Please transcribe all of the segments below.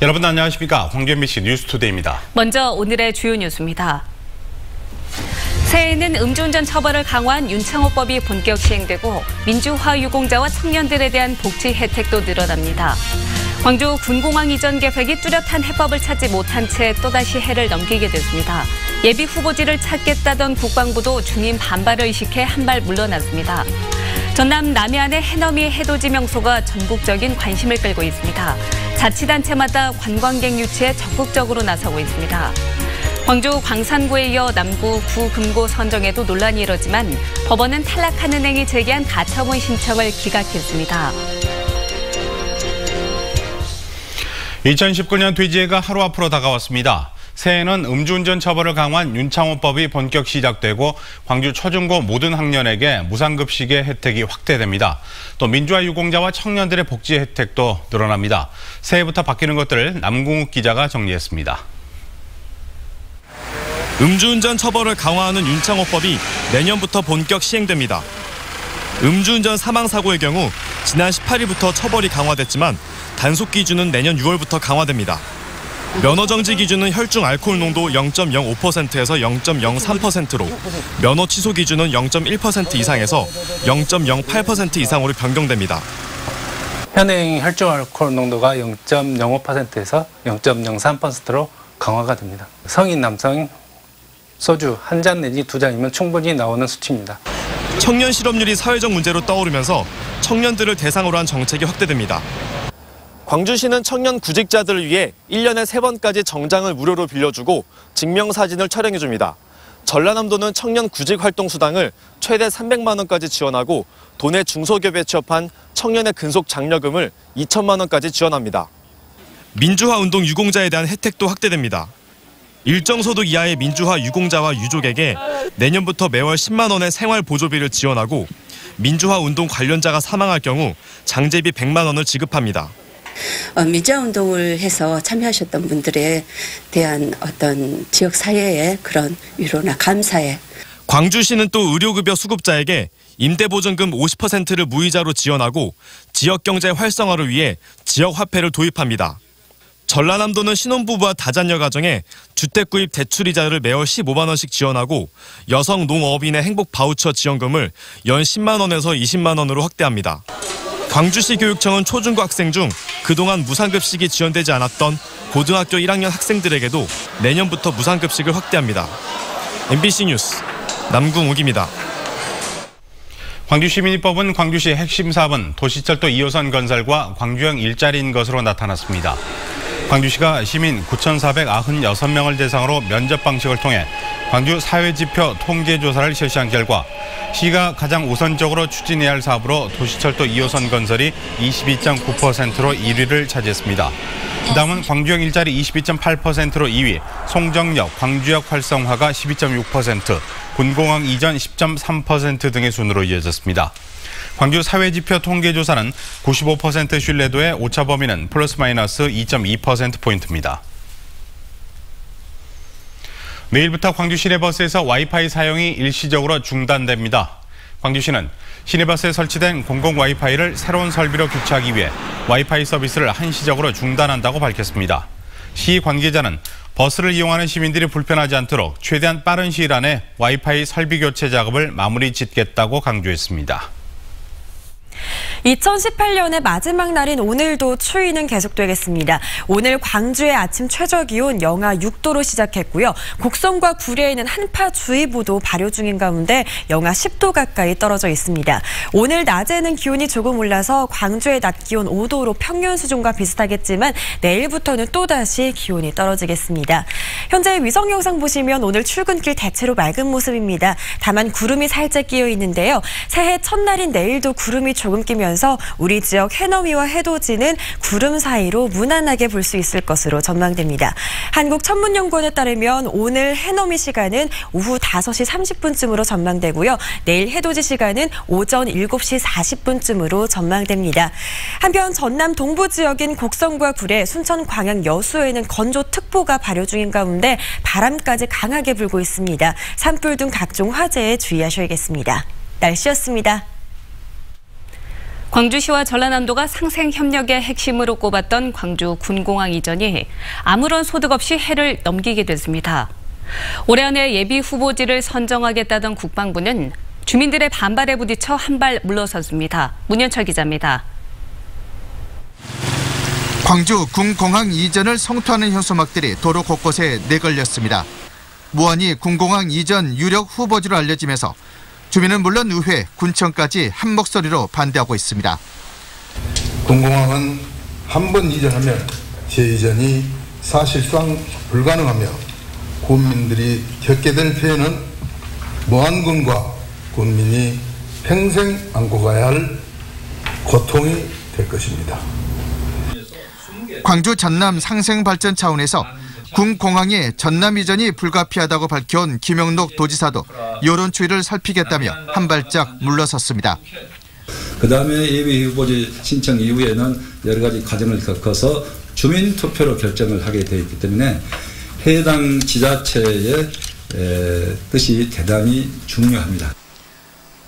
여러분 안녕하십니까? 광주 MBC 뉴스투데이입니다. 먼저 오늘의 주요 뉴스입니다. 새해에는 음주운전 처벌을 강화한 윤창호법이 본격 시행되고 민주화 유공자와 청년들에 대한 복지 혜택도 늘어납니다. 광주 군공항 이전 계획이 뚜렷한 해법을 찾지 못한 채 또다시 해를 넘기게 됐습니다. 예비 후보지를 찾겠다던 국방부도 주민 반발을 의식해 한 발 물러났습니다. 전남 남해안의 해넘이 해돋이 명소가 전국적인 관심을 끌고 있습니다. 자치단체마다 관광객 유치에 적극적으로 나서고 있습니다. 광주 광산구에 이어 남구 구금고 선정에도 논란이 일었지만 법원은 탈락한 은행이 제기한 가처분 신청을 기각했습니다. 2019년 돼지해가 하루 앞으로 다가왔습니다. 새해에는 음주운전 처벌을 강화한 윤창호법이 본격 시작되고 광주 초중고 모든 학년에게 무상급식의 혜택이 확대됩니다. 또 민주화 유공자와 청년들의 복지 혜택도 늘어납니다. 새해부터 바뀌는 것들을 남궁욱 기자가 정리했습니다. 음주운전 처벌을 강화하는 윤창호법이 내년부터 본격 시행됩니다. 음주운전 사망사고의 경우 지난 18일부터 처벌이 강화됐지만 단속 기준은 내년 6월부터 강화됩니다. 면허정지 기준은 혈중 알코올 농도 0.05%에서 0.03%로, 면허 취소 기준은 0.1% 이상에서 0.08% 이상으로 변경됩니다. 현행 혈중 알코올 농도가 0.05%에서 0.03%로 강화가 됩니다. 성인 남성 소주 한 잔 내지 두 잔이면 충분히 나오는 수치입니다. 청년 실업률이 사회적 문제로 떠오르면서 청년들을 대상으로 한 정책이 확대됩니다. 광주시는 청년 구직자들을 위해 1년에 3번까지 정장을 무료로 빌려주고 증명사진을 촬영해줍니다. 전라남도는 청년 구직활동수당을 최대 300만 원까지 지원하고 도내 중소기업에 취업한 청년의 근속 장려금을 2천만 원까지 지원합니다. 민주화 운동 유공자에 대한 혜택도 확대됩니다. 일정 소득 이하의 민주화 유공자와 유족에게 내년부터 매월 10만 원의 생활보조비를 지원하고 민주화 운동 관련자가 사망할 경우 장제비 100만 원을 지급합니다. 민주화 운동을 해서 참여하셨던 분들에 대한 어떤 지역 사회의 그런 위로나 감사에 광주시는 또 의료급여 수급자에게 임대보증금 50%를 무이자로 지원하고 지역경제 활성화를 위해 지역화폐를 도입합니다. 전라남도는 신혼부부와 다자녀 가정에 주택구입 대출이자를 매월 15만 원씩 지원하고 여성 농업인의 행복 바우처 지원금을 연 10만 원에서 20만 원으로 확대합니다. 광주시 교육청은 초중고 학생 중 그동안 무상급식이 지원되지 않았던 고등학교 1학년 학생들에게도 내년부터 무상급식을 확대합니다. MBC 뉴스 남궁욱입니다. 광주시민입법은 광주시 핵심 사업은 도시철도 2호선 건설과 광주형 일자리인 것으로 나타났습니다. 광주시가 시민 9,496명을 대상으로 면접 방식을 통해 광주 사회지표 통계조사를 실시한 결과 시가 가장 우선적으로 추진해야 할 사업으로 도시철도 2호선 건설이 22.9%로 1위를 차지했습니다. 다음은 광주형 일자리 22.8%로 2위, 송정역, 광주역 활성화가 12.6%, 군공항 이전 10.3% 등의 순으로 이어졌습니다. 광주 사회지표 통계조사는 95% 신뢰도의 오차 범위는 플러스 마이너스 2.2%포인트입니다. 내일부터 광주 시내버스에서 와이파이 사용이 일시적으로 중단됩니다. 광주시는 시내버스에 설치된 공공 와이파이를 새로운 설비로 교체하기 위해 와이파이 서비스를 한시적으로 중단한다고 밝혔습니다. 시 관계자는 버스를 이용하는 시민들이 불편하지 않도록 최대한 빠른 시일 안에 와이파이 설비 교체 작업을 마무리 짓겠다고 강조했습니다. 2018년의 마지막 날인 오늘도 추위는 계속되겠습니다. 오늘 광주의 아침 최저기온 영하 6도로 시작했고요. 곡성과 구례에는 한파주의보도 발효 중인 가운데 영하 10도 가까이 떨어져 있습니다. 오늘 낮에는 기온이 조금 올라서 광주의 낮 기온 5도로 평년 수준과 비슷하겠지만 내일부터는 또다시 기온이 떨어지겠습니다. 현재 위성 영상 보시면 오늘 출근길 대체로 맑은 모습입니다. 다만 구름이 살짝 끼어 있는데요. 새해 첫날인 내일도 구름이 조금 끼면서 우리 지역 해넘이와 해돋이는 구름 사이로 무난하게 볼 수 있을 것으로 전망됩니다. 한국천문연구원에 따르면 오늘 해넘이 시간은 오후 5시 30분쯤으로 전망되고요. 내일 해돋이 시간은 오전 7시 40분쯤으로 전망됩니다. 한편 전남 동부 지역인 곡성과 구례, 순천, 광양, 여수에는 건조특보가 발효 중인 가운데 바람까지 강하게 불고 있습니다. 산불 등 각종 화재에 주의하셔야겠습니다. 날씨였습니다. 광주시와 전라남도가 상생협력의 핵심으로 꼽았던 광주 군공항 이전이 아무런 소득 없이 해를 넘기게 됐습니다. 올해 안에 예비 후보지를 선정하겠다던 국방부는 주민들의 반발에 부딪혀 한 발 물러섰습니다. 문현철 기자입니다. 광주 군공항 이전을 성토하는 현수막들이 도로 곳곳에 내걸렸습니다. 무한히 군공항 이전 유력 후보지로 알려지면서 주민은 물론 의회, 군청까지 한 목소리로 반대하고 있습니다. 군공항은 한 번 이전하면 재이전이 사실상 불가능하며 군민들이 겪게 될 피해는 무한군과 군민이 평생 안고 가야 할 고통이 될 것입니다. 광주 전남 상생 발전 차원에서 군공항의 전남 이전이 불가피하다고 밝혀온 김영록 도지사도 여론 추이를 살피겠다며 한 발짝 물러섰습니다. 그다음에 예비 후보지 신청 이후에는 여러 가지 과정을 겪어서 주민 투표로 결정을 하게 되어 있기 때문에 해당 지자체의 뜻이 대단히 중요합니다.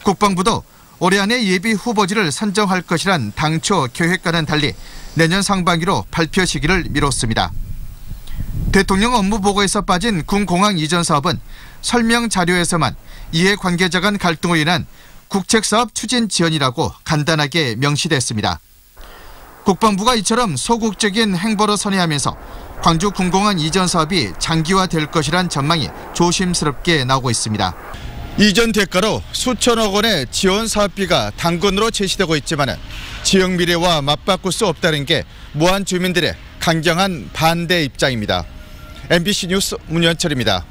국방부도 올해 안에 예비 후보지를 선정할 것이란 당초 계획과는 달리 내년 상반기로 발표 시기를 미뤘습니다. 대통령 업무보고에서 빠진 군공항 이전 사업은 설명 자료에서만 이해관계자 간 갈등으로 인한 국책사업 추진 지연이라고 간단하게 명시됐습니다. 국방부가 이처럼 소극적인 행보로 선회하면서 광주 군공항 이전 사업이 장기화될 것이란 전망이 조심스럽게 나오고 있습니다. 이전 대가로 수천억 원의 지원 사업비가 당근으로 제시되고 있지만 지역 미래와 맞바꿀 수 없다는 게 무한 주민들의 강경한 반대 입장입니다. MBC 뉴스 문현철입니다.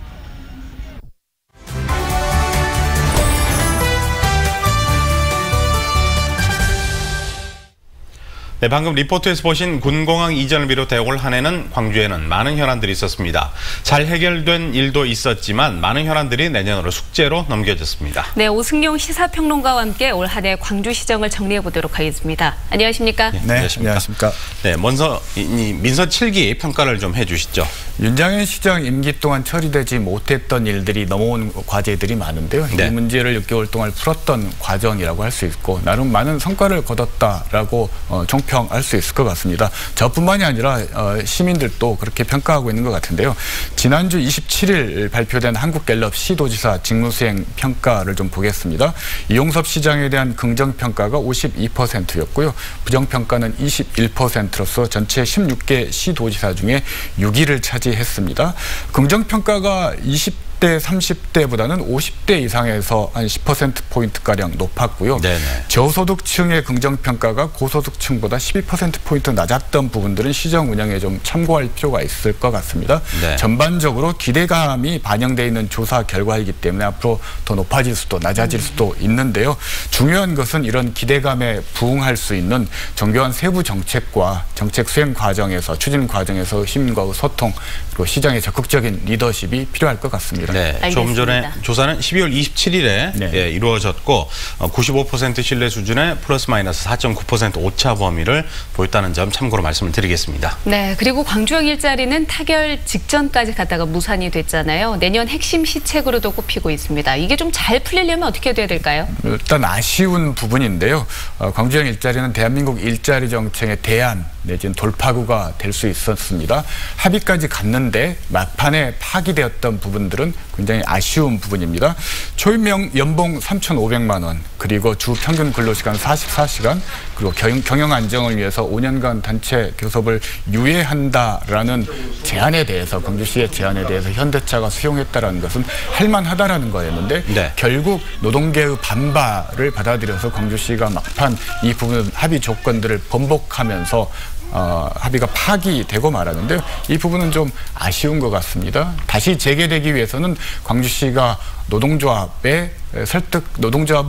네, 방금 리포트에서 보신 군공항 이전을 비롯해 올 한 해는 광주에는 많은 현안들이 있었습니다. 잘 해결된 일도 있었지만 많은 현안들이 내년으로 숙제로 넘겨졌습니다. 네, 오승용 시사평론가와 함께 올 한 해 광주시정을 정리해 보도록 하겠습니다. 안녕하십니까? 네, 안녕하십니까? 네, 먼저 민서 7기 평가를 좀 해주시죠. 윤장현 시장 임기 동안 처리되지 못했던 일들이 넘어온 과제들이 많은데요. 네. 이 문제를 6개월 동안 풀었던 과정이라고 할 수 있고 나름 많은 성과를 거뒀다라고 총평할 수 있을 것 같습니다. 저뿐만이 아니라 시민들도 그렇게 평가하고 있는 것 같은데요. 지난주 27일 발표된 한국갤럽 시도지사 직무수행 평가를 좀 보겠습니다. 이용섭 시장에 대한 긍정평가가 52%였고요. 부정평가는 21%로서 전체 16개 시도지사 중에 6위를 차지했습니다. 긍정평가가 20대, 30대보다는 50대 이상에서 한 10%포인트가량 높았고요. 네네. 저소득층의 긍정평가가 고소득층보다 12%포인트 낮았던 부분들은 시정 운영에 좀 참고할 필요가 있을 것 같습니다. 네. 전반적으로 기대감이 반영되어 있는 조사 결과이기 때문에 앞으로 더 높아질 수도 낮아질 수도 있는데요. 중요한 것은 이런 기대감에 부응할 수 있는 정교한 세부 정책과 정책 수행 과정에서 추진 과정에서 시민과의 소통 그리고 시장의 적극적인 리더십이 필요할 것 같습니다. 네, 좀 전에 조사는 12월 27일에 네. 이루어졌고 95% 신뢰 수준의 플러스 마이너스 4.9% 오차 범위를 보였다는 점 참고로 말씀을 드리겠습니다. 네, 그리고 광주형 일자리는 타결 직전까지 갔다가 무산이 됐잖아요. 내년 핵심 시책으로도 꼽히고 있습니다. 이게 좀 잘 풀리려면 어떻게 돼야 될까요? 일단 아쉬운 부분인데요. 광주형 일자리는 대한민국 일자리 정책의 대안 내지는 돌파구가 될 수 있었습니다. 합의까지 갔는데 막판에 파기되었던 부분들은 굉장히 아쉬운 부분입니다. 초임 연봉 3,500만 원, 그리고 주 평균 근로시간 44시간, 그리고 경영 안정을 위해서 5년간 단체 교섭을 유예한다라는 제안에 대해서, 광주시의 제안에 대해서 현대차가 수용했다는 것은 할만하다라는 거였는데 네. 결국 노동계의 반발을 받아들여서 광주시가 막판 이 부분 합의 조건들을 번복하면서 합의가 파기되고 말았는데요. 이 부분은 좀 아쉬운 것 같습니다. 다시 재개되기 위해서는 광주시가 노동조합을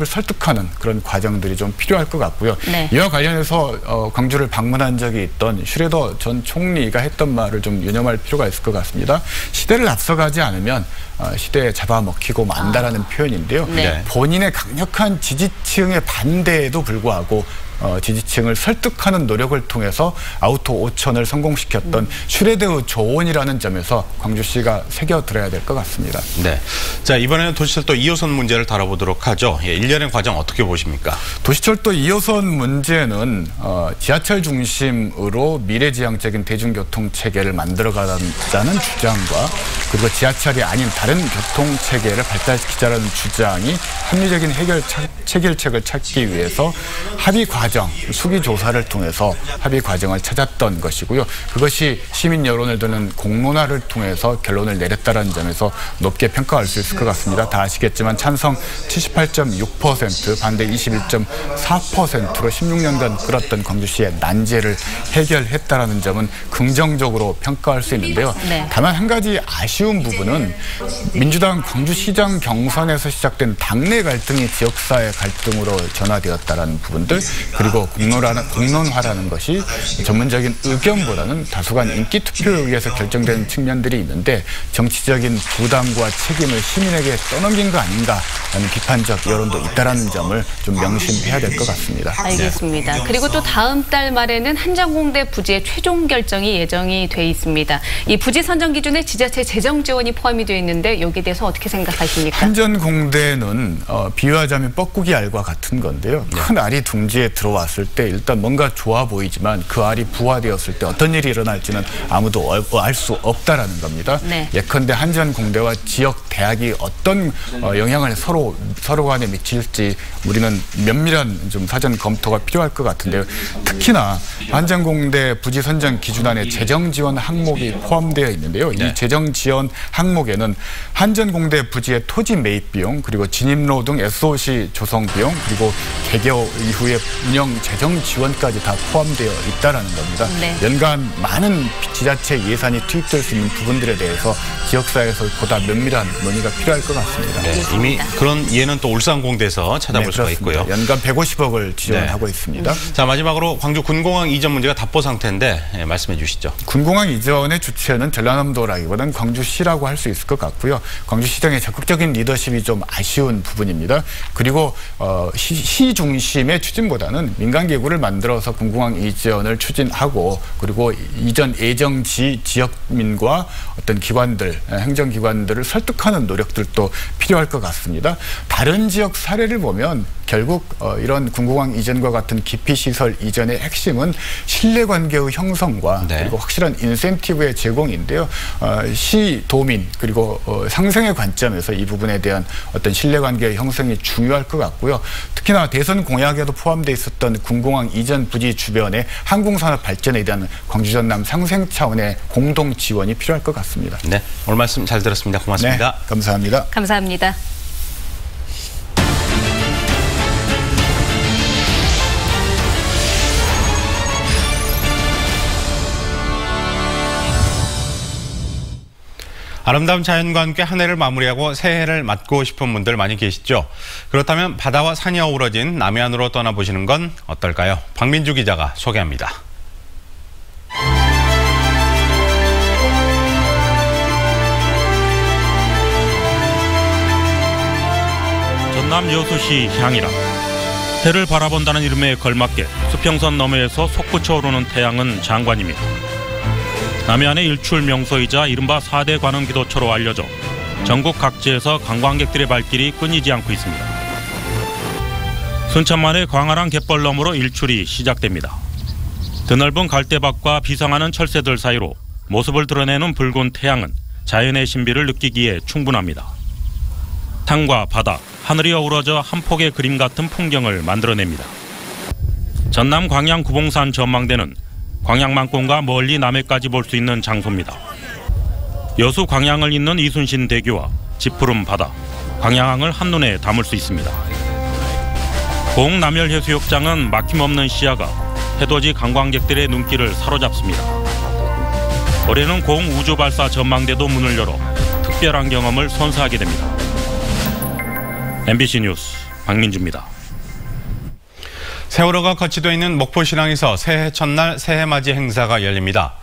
설득하는 그런 과정들이 좀 필요할 것 같고요. 네. 이와 관련해서 광주를 방문한 적이 있던 슈레더 전 총리가 했던 말을 좀 유념할 필요가 있을 것 같습니다. 시대를 앞서가지 않으면 시대에 잡아먹히고 만다라는 표현인데요. 네. 본인의 강력한 지지층의 반대에도 불구하고 지지층을 설득하는 노력을 통해서 아우토 5천을 성공시켰던 슈레드 조언이라는 점에서 광주시가 새겨들어야 될 것 같습니다. 네. 자, 이번에는 도시철도 2호선 문제를 다뤄보도록 하죠. 일련의 과정 어떻게 보십니까? 도시철도 2호선 문제는 지하철 중심으로 미래지향적인 대중교통 체계를 만들어가자는 주장과 그리고 지하철이 아닌 다른 교통 체계를 발달시키자는 주장이 합리적인 해결책을 찾기 위해서 합의 과정, 수기 조사를 통해서 합의 과정을 찾았던 것이고요. 그것이 시민 여론을 드는 공론화를 통해서 결론을 내렸다는 점에서 높게 평가할 수 있을 것 같습니다. 다 아시겠지만 찬성 78.6%, 반대 21.4%로 16년간 끌었던 광주시의 난제를 해결했다는 점은 긍정적으로 평가할 수 있는데요. 네. 다만 한 가지 아쉬운 부분은 민주당 광주시장 경선에서 시작된 당내 갈등이 지역사회 갈등으로 전화되었다는 부분들, 그리고 공론화라는 것이 전문적인 의견보다는 다수간 인기 투표에 의해서 결정된 측면들이 있는데 정치적인 부담과 책임을 시민에게 떠넘긴 거 아닌가라는 비판적 여론도 있다는 점을 좀 명심해야 될 것 같습니다. 알겠습니다. 네. 그리고 또 다음 달 말에는 한전공대 부지의 최종 결정이 예정이 돼 있습니다. 이 부지 선정 기준에 지자체 재정 지원이 포함이 되어 있는데 여기에 대해서 어떻게 생각하십니까? 한전공대는 비유하자면 뻐꾸기 알과 같은 건데요. 큰 알이 둥지에 들어왔을 때 일단 뭔가 좋아 보이지만 그 알이 부화되었을 때 어떤 일이 일어날지는 아무도 알 수 없다라는 겁니다. 네. 예컨대 한전공대와 지역 대학이 어떤 영향을 서로 간에 미칠지 우리는 면밀한 좀 사전 검토가 필요할 것 같은데요. 특히나 한전공대 부지 선정 기준 안에 재정 지원 항목이 포함되어 있는데요. 이 재정 지원 항목에는 한전공대 부지의 토지 매입 비용, 그리고 진입로 등 SOC 조성 비용, 그리고 개교 이후에 운영 재정 지원까지 다 포함되어 있다는 겁니다. 네. 연간 많은 지자체 예산이 투입될 수 있는 부분들에 대해서 지역사회에서 보다 면밀한 논의가 필요할 것 같습니다. 네, 이미 그런 예는 또 울산공대에서 찾아볼 수가 있고요. 연간 150억을 지원하고 있습니다. 자, 마지막으로 광주 군공항 이전 문제가 답보 상태인데 말씀해 주시죠. 군공항 이전의 주체는 전라남도라기보다는 광주시라고 할 수 있을 것 같고요. 광주시장의 적극적인 리더십이 좀 아쉬운 부분입니다. 그리고 시 중심의 추진보다는 민간기구를 만들어서 군공항 이전을 추진하고, 그리고 이전 예정지 지역민과 어떤 기관들, 행정기관들을 설득하는 노력들도 필요할 것 같습니다. 다른 지역 사례를 보면 결국 이런 군공항 이전과 같은 기피시설 이전의 핵심은 신뢰관계의 형성과 그리고 확실한 인센티브의 제공인데요. 시도민 그리고 상생의 관점에서 이 부분에 대한 어떤 신뢰관계의 형성이 중요할 것 같고요. 특히나 대선 공약에도 포함되어 있었던 군공항 이전 부지 주변의 항공산업 발전에 대한 광주 전남 상생 차원의 공동 지원이 필요할 것 같습니다. 네, 오늘 말씀 잘 들었습니다. 고맙습니다. 네, 감사합니다. 감사합니다. 아름다운 자연과 함께 한 해를 마무리하고 새해를 맞고 싶은 분들 많이 계시죠? 그렇다면 바다와 산이 어우러진 남해안으로 떠나보시는 건 어떨까요? 박민주 기자가 소개합니다. 전남 여수시 향이라. 해를 바라본다는 이름에 걸맞게 수평선 너머에서 솟구쳐 오르는 태양은 장관입니다. 남해안의 일출 명소이자 이른바 4대 관음 기도처로 알려져 전국 각지에서 관광객들의 발길이 끊이지 않고 있습니다. 순천만의 광활한 갯벌 너머로 일출이 시작됩니다. 드넓은 갈대밭과 비상하는 철새들 사이로 모습을 드러내는 붉은 태양은 자연의 신비를 느끼기에 충분합니다. 땅과 바다, 하늘이 어우러져 한 폭의 그림 같은 풍경을 만들어냅니다. 전남 광양 구봉산 전망대는 광양만권과 멀리 남해까지 볼 수 있는 장소입니다. 여수 광양을 잇는 이순신 대교와 짙푸른 바다, 광양항을 한눈에 담을 수 있습니다. 고흥 남열해수욕장은 막힘없는 시야가 해돋이 관광객들의 눈길을 사로잡습니다. 올해는 고흥 우주발사 전망대도 문을 열어 특별한 경험을 선사하게 됩니다. MBC 뉴스 박민주입니다. 세월호가 거치되어 있는 목포신항에서 새해 첫날 새해맞이 행사가 열립니다.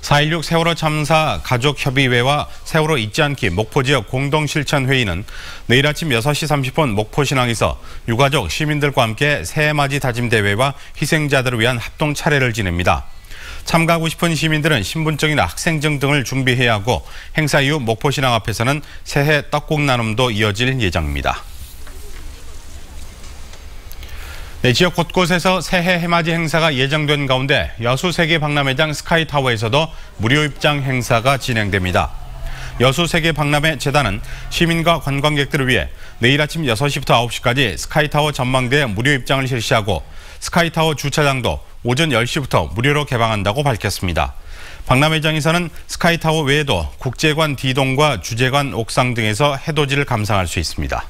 4.16 세월호 참사 가족협의회와 세월호 잊지 않기 목포지역 공동실천회의는 내일 아침 6시 30분 목포신항에서 유가족 시민들과 함께 새해맞이 다짐대회와 희생자들을 위한 합동 차례를 지냅니다. 참가하고 싶은 시민들은 신분증이나 학생증 등을 준비해야 하고 행사 이후 목포신항 앞에서는 새해 떡국 나눔도 이어질 예정입니다. 네, 지역 곳곳에서 새해 해맞이 행사가 예정된 가운데 여수세계 박람회장 스카이타워에서도 무료 입장 행사가 진행됩니다. 여수세계 박람회 재단은 시민과 관광객들을 위해 내일 아침 6시부터 9시까지 스카이타워 전망대에 무료 입장을 실시하고 스카이타워 주차장도 오전 10시부터 무료로 개방한다고 밝혔습니다. 박람회장에서는 스카이타워 외에도 국제관 D동과 주제관 옥상 등에서 해돋이를 감상할 수 있습니다.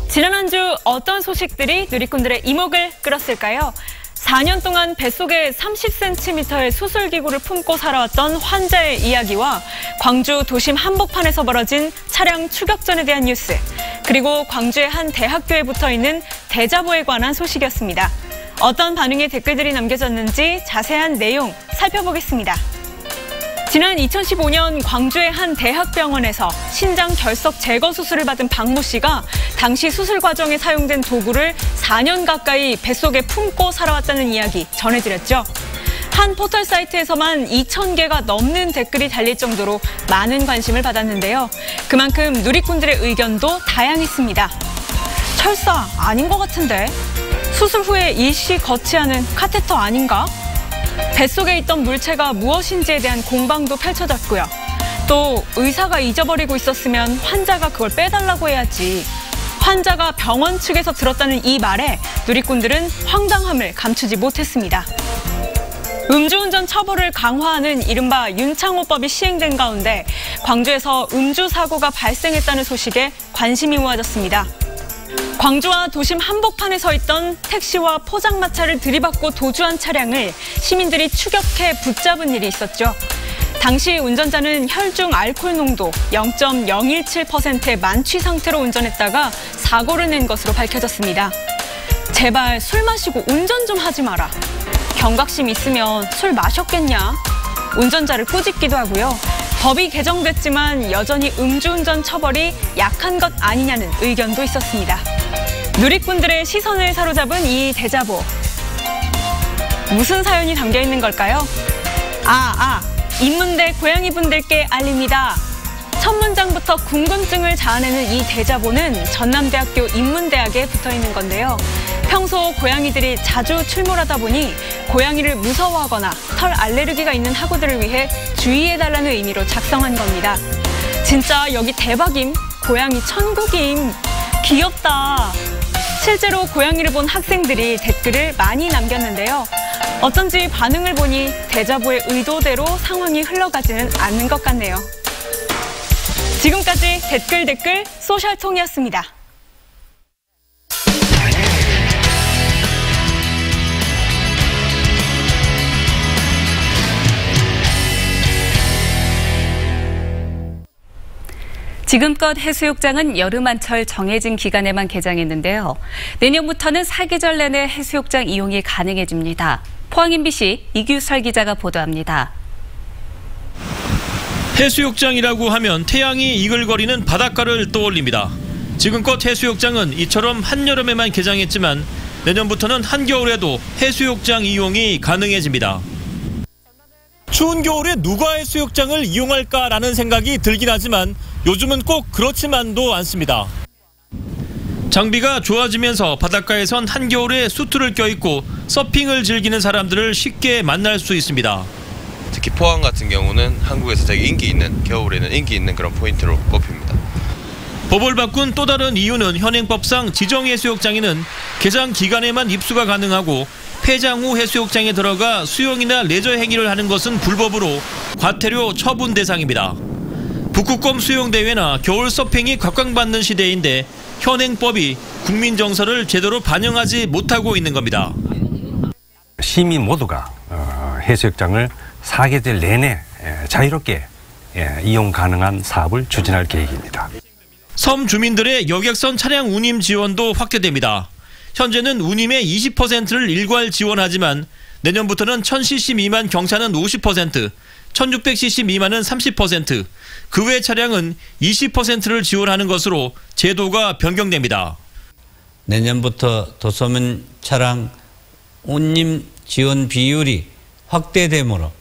지난 한 주 어떤 소식들이 누리꾼들의 이목을 끌었을까요? 4년 동안 뱃속에 30cm의 수술기구를 품고 살아왔던 환자의 이야기와 광주 도심 한복판에서 벌어진 차량 추격전에 대한 뉴스, 그리고 광주의 한 대학교에 붙어있는 대자보에 관한 소식이었습니다. 어떤 반응의 댓글들이 남겨졌는지 자세한 내용 살펴보겠습니다. 지난 2015년 광주의 한 대학병원에서 신장 결석 제거 수술을 받은 박모 씨가 당시 수술 과정에 사용된 도구를 4년 가까이 뱃속에 품고 살아왔다는 이야기 전해드렸죠. 한 포털 사이트에서만 2,000개가 넘는 댓글이 달릴 정도로 많은 관심을 받았는데요. 그만큼 누리꾼들의 의견도 다양했습니다. 철사 아닌 것 같은데? 수술 후에 일시 거치하는 카테터 아닌가? 뱃속에 있던 물체가 무엇인지에 대한 공방도 펼쳐졌고요. 또 의사가 잊어버리고 있었으면 환자가 그걸 빼달라고 해야지. 환자가 병원 측에서 들었다는 이 말에 누리꾼들은 황당함을 감추지 못했습니다. 음주운전 처벌을 강화하는 이른바 윤창호법이 시행된 가운데 광주에서 음주 사고가 발생했다는 소식에 관심이 모아졌습니다. 광주와 도심 한복판에 서 있던 택시와 포장마차를 들이받고 도주한 차량을 시민들이 추격해 붙잡은 일이 있었죠. 당시 운전자는 혈중 알코올 농도 0.017%의 만취 상태로 운전했다가 사고를 낸 것으로 밝혀졌습니다. 제발 술 마시고 운전 좀 하지 마라. 경각심 있으면 술 마셨겠냐? 운전자를 꾸짖기도 하고요. 법이 개정됐지만 여전히 음주운전 처벌이 약한 것 아니냐는 의견도 있었습니다. 누리꾼들의 시선을 사로잡은 이 대자보. 무슨 사연이 담겨 있는 걸까요? 인문대 고양이분들께 알립니다. 첫 문장부터 궁금증을 자아내는 이 대자보는 전남대학교 인문대학에 붙어있는 건데요. 평소 고양이들이 자주 출몰하다 보니 고양이를 무서워하거나 털 알레르기가 있는 학우들을 위해 주의해달라는 의미로 작성한 겁니다. 진짜 여기 대박임. 고양이 천국임. 귀엽다. 실제로 고양이를 본 학생들이 댓글을 많이 남겼는데요. 어쩐지 반응을 보니 대자보의 의도대로 상황이 흘러가지는 않는 것 같네요. 지금까지 댓글 소셜통이었습니다. 지금껏 해수욕장은 여름한철 정해진 기간에만 개장했는데요. 내년부터는 사계절 내내 해수욕장 이용이 가능해집니다. 포항 MBC 이규설 기자가 보도합니다. 해수욕장이라고 하면 태양이 이글거리는 바닷가를 떠올립니다. 지금껏 해수욕장은 이처럼 한여름에만 개장했지만 내년부터는 한겨울에도 해수욕장 이용이 가능해집니다. 추운 겨울에 누가 해수욕장을 이용할까라는 생각이 들긴 하지만 요즘은 꼭 그렇지만도 않습니다. 장비가 좋아지면서 바닷가에선 한겨울에 수트를 껴입고 서핑을 즐기는 사람들을 쉽게 만날 수 있습니다. 특히 포항 같은 경우는 한국에서 되게 인기 있는, 겨울에는 인기 있는 그런 포인트로 꼽힙니다. 법을 바꾼 또 다른 이유는 현행법상 지정해수욕장에는 개장 기간에만 입수가 가능하고 폐장 후 해수욕장에 들어가 수영이나 레저 행위를 하는 것은 불법으로 과태료 처분 대상입니다. 북극곰 수영대회나 겨울 서핑이 각광받는 시대인데 현행법이 국민 정서를 제대로 반영하지 못하고 있는 겁니다. 시민 모두가 해수욕장을 사계절 내내 자유롭게 이용 가능한 사업을 추진할 계획입니다. 섬 주민들의 여객선 차량 운임 지원도 확대됩니다. 현재는 운임의 20%를 일괄 지원하지만 내년부터는 1000cc 미만 경차는 50%, 1600cc 미만은 30%, 그 외 차량은 20%를 지원하는 것으로 제도가 변경됩니다. 내년부터 도소면 차량 운임 지원 비율이 확대되므로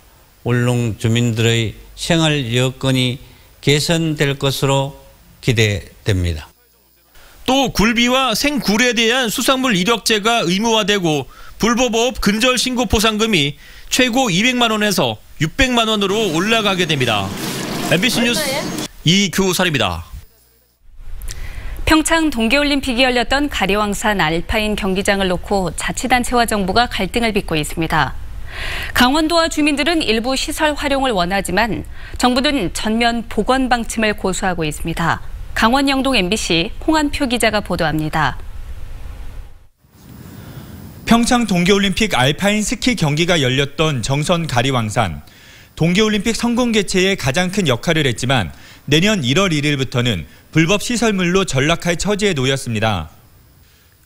울릉 주민들의 생활 여건이 개선될 것으로 기대됩니다. 또 굴비와 생굴에 대한 수산물 이력제가 의무화되고 불법어업 근절 신고 포상금이 최고 200만 원에서 600만 원으로 올라가게 됩니다. MBC 뉴스 이규설입니다. 평창 동계올림픽이 열렸던 가리왕산 알파인 경기장을 놓고 자치단체와 정부가 갈등을 빚고 있습니다. 강원도와 주민들은 일부 시설 활용을 원하지만 정부는 전면 복원 방침을 고수하고 있습니다. 강원 영동 MBC 홍한표 기자가 보도합니다. 평창 동계올림픽 알파인 스키 경기가 열렸던 정선 가리왕산. 동계올림픽 성공 개최에 가장 큰 역할을 했지만 내년 1월 1일부터는 불법 시설물로 전락할 처지에 놓였습니다.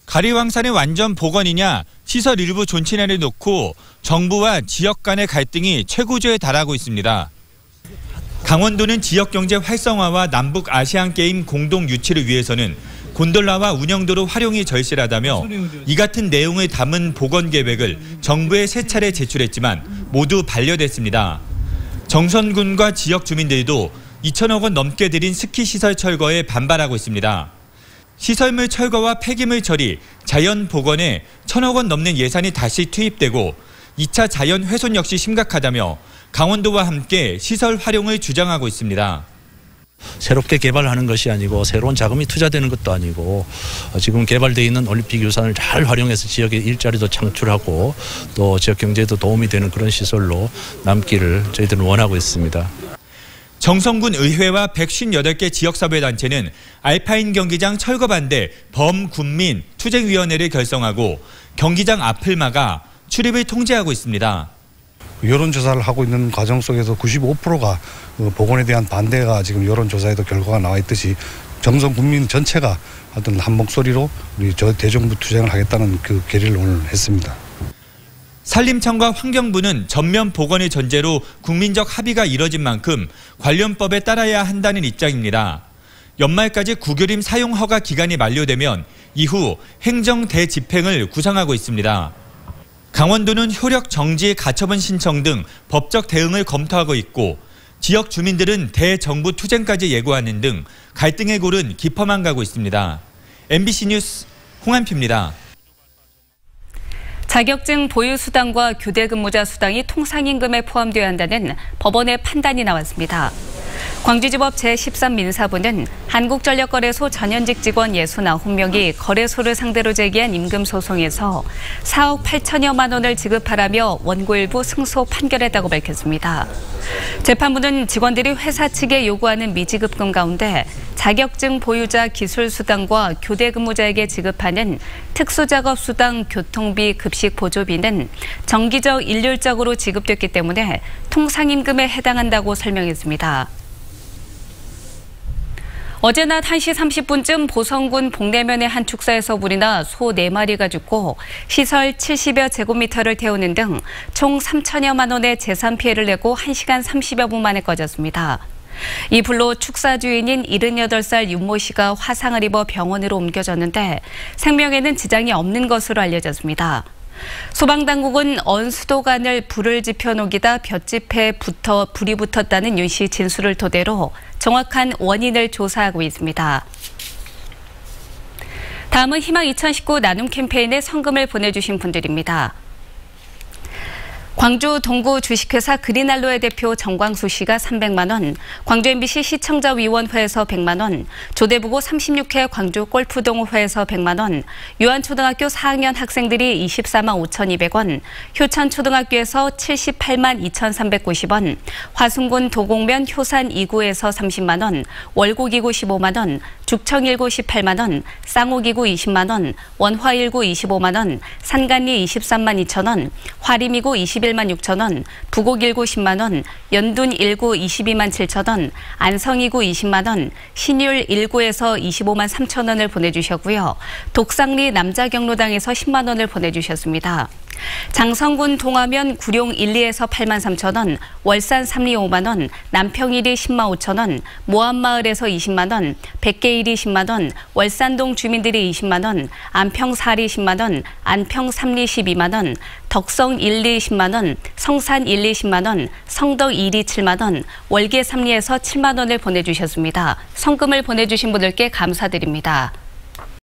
가리왕산의 완전 복원이냐 시설 일부 존치냐를 놓고 정부와 지역 간의 갈등이 최고조에 달하고 있습니다. 강원도는 지역 경제 활성화와 남북 아시안게임 공동 유치를 위해서는 곤돌라와 운영도로 활용이 절실하다며 이 같은 내용을 담은 복원 계획을 정부에 3차례 제출했지만 모두 반려됐습니다. 정선군과 지역 주민들도 2천억 원 넘게 들인 스키 시설 철거에 반발하고 있습니다. 시설물 철거와 폐기물 처리, 자연 복원에 1,000억 원 넘는 예산이 다시 투입되고 2차 자연 훼손 역시 심각하다며 강원도와 함께 시설 활용을 주장하고 있습니다. 새롭게 개발하는 것이 아니고 새로운 자금이 투자되는 것도 아니고 지금 개발되어 있는 올림픽 유산을 잘 활용해서 지역의 일자리도 창출하고 또 지역 경제에도 도움이 되는 그런 시설로 남기를 저희들은 원하고 있습니다. 정선군 의회와 158개 지역사회단체는 알파인 경기장 철거 반대 범군민 투쟁위원회를 결성하고 경기장 앞을 막아 출입을 통제하고 있습니다. 여론조사를 하고 있는 과정 속에서 95%가 복원에 대한 반대가 지금 여론조사에도 결과가 나와 있듯이 정선 국민 전체가 어떤 한 목소리로 우리 대정부 투쟁을 하겠다는 그 결의를 오늘 했습니다. 산림청과 환경부는 전면 복원의 전제로 국민적 합의가 이뤄진 만큼 관련법에 따라야 한다는 입장입니다. 연말까지 구교림 사용 허가 기간이 만료되면 이후 행정 대집행을 구상하고 있습니다. 강원도는 효력 정지 가처분 신청 등 법적 대응을 검토하고 있고 지역 주민들은 대정부 투쟁까지 예고하는 등 갈등의 골은 깊어만 가고 있습니다. MBC 뉴스 홍한표입니다. 자격증 보유 수당과 교대 근무자 수당이 통상임금에 포함되어야 한다는 법원의 판단이 나왔습니다. 광주지법 제13민사부는 한국전력거래소 전현직 직원 69명이 거래소를 상대로 제기한 임금 소송에서 4억 8천여만 원을 지급하라며 원고 일부 승소 판결했다고 밝혔습니다. 재판부는 직원들이 회사 측에 요구하는 미지급금 가운데 자격증 보유자 기술수당과 교대 근무자에게 지급하는 특수작업수당, 교통비, 급식 보조비는 정기적 일률적으로 지급됐기 때문에 통상임금에 해당한다고 설명했습니다. 어제 낮 1시 30분쯤 보성군 복내면의 한 축사에서 불이 나 소 4마리가 죽고 시설 70여 제곱미터를 태우는 등 총 3천여만 원의 재산 피해를 내고 1시간 30여 분 만에 꺼졌습니다. 이 불로 축사 주인인 78살 윤모 씨가 화상을 입어 병원으로 옮겨졌는데 생명에는 지장이 없는 것으로 알려졌습니다. 소방당국은 언수도관을 불을 지펴 녹이다 볏짚에 불이 붙었다는 윤 씨 진술을 토대로 정확한 원인을 조사하고 있습니다. 다음은 희망 2019 나눔 캠페인에 성금을 보내주신 분들입니다. 광주 동구 주식회사 그린알로의 대표 정광수 씨가 300만 원, 광주 MBC 시청자위원회에서 100만 원, 조대부고 36회 광주 골프동호회에서 100만 원, 유한초등학교 4학년 학생들이 24만 5,200원, 효천초등학교에서 78만 2,390원, 화순군 도곡면 효산 2구에서 30만 원, 월곡 2구 15만 원, 죽청 1구 18만 원, 쌍옥 2구 20만 원, 원화 1구 25만 원, 산간리 23만 2천 원, 화림 2구 21만 11만 6천 원, 부곡 1구 10만 원, 연둔 1구 22만 7천 원, 안성 2구 20만 원, 신율 1구에서 25만 3천 원을 보내주셨고요. 독상리 남자경로당에서 10만 원을 보내주셨습니다. 장성군 동화면 구룡 1, 2에서 8만 3천 원, 월산 3리 5만 원, 남평 1이 10만 5천 원, 모암마을에서 20만 원, 백계 1이 10만 원, 월산동 주민들이 20만 원, 안평 4리 10만 원, 안평 3리 12만 원, 덕성 1, 2 10만 원, 성산 1, 2 10만 원, 성덕 1이 7만 원, 월계 3리에서 7만 원을 보내주셨습니다. 성금을 보내주신 분들께 감사드립니다.